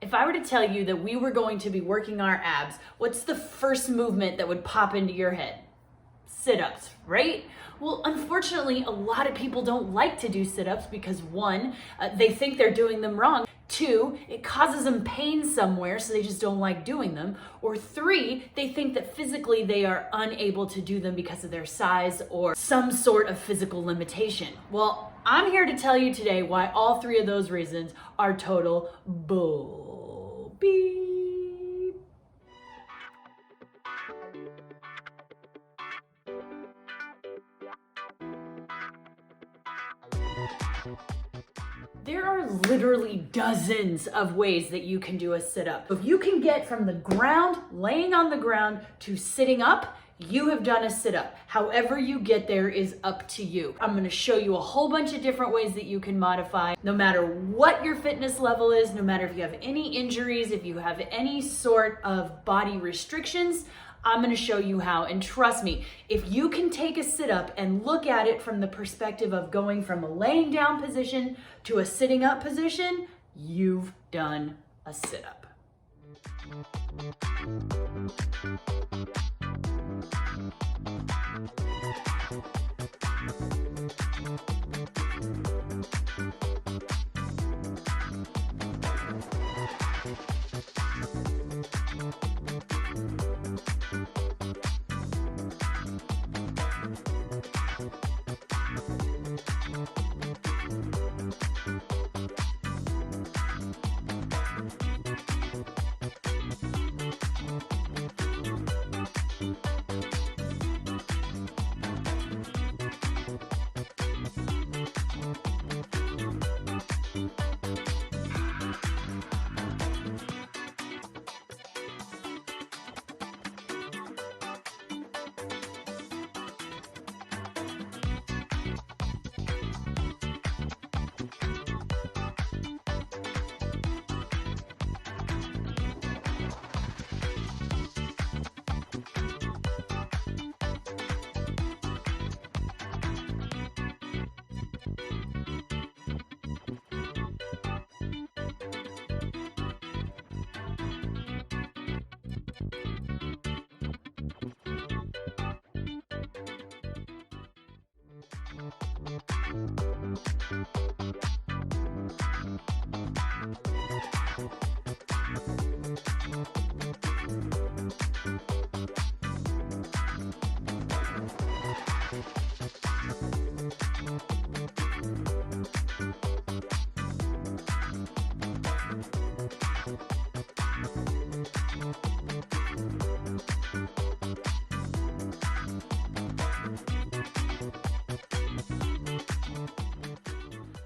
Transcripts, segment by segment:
If I were to tell you that we were going to be working our abs, what's the first movement that would pop into your head? Sit-ups, right? Well, unfortunately, a lot of people don't like to do sit-ups because one, they think they're doing them wrong. Two, it causes them pain somewhere, so they just don't like doing them. Or three, they think that physically they are unable to do them because of their size or some sort of physical limitation. Well, I'm here to tell you today why all three of those reasons are total bull beep. There are literally dozens of ways that you can do a sit-up. If you can get from the ground, laying on the ground, to sitting up, you have done a sit-up. However you get there is up to you. I'm gonna show you a whole bunch of different ways that you can modify, no matter what your fitness level is, no matter if you have any injuries, if you have any sort of body restrictions, I'm gonna show you how. And trust me, if you can take a sit-up and look at it from the perspective of going from a laying down position to a sitting up position, you've done a sit-up.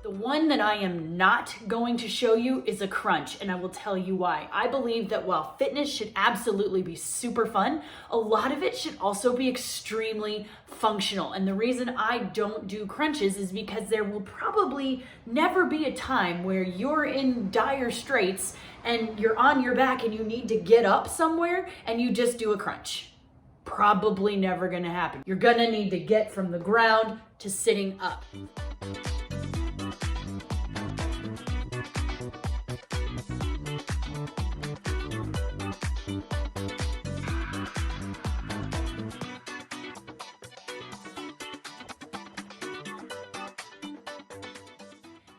The one that I am not going to show you is a crunch, and I will tell you why. I believe that while fitness should absolutely be super fun, a lot of it should also be extremely functional. And the reason I don't do crunches is because there will probably never be a time where you're in dire straits and you're on your back and you need to get up somewhere and you just do a crunch. Probably never gonna happen. You're gonna need to get from the ground to sitting up.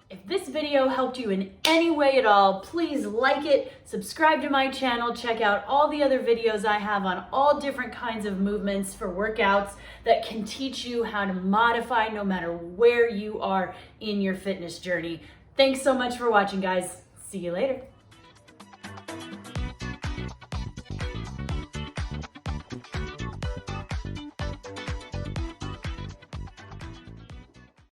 If this video helped you in any way at all, please like it, subscribe to my channel, check out all the other videos I have on all different kinds of movements for workouts that can teach you how to modify no matter where you are in your fitness journey. Thanks so much for watching, guys. See you later.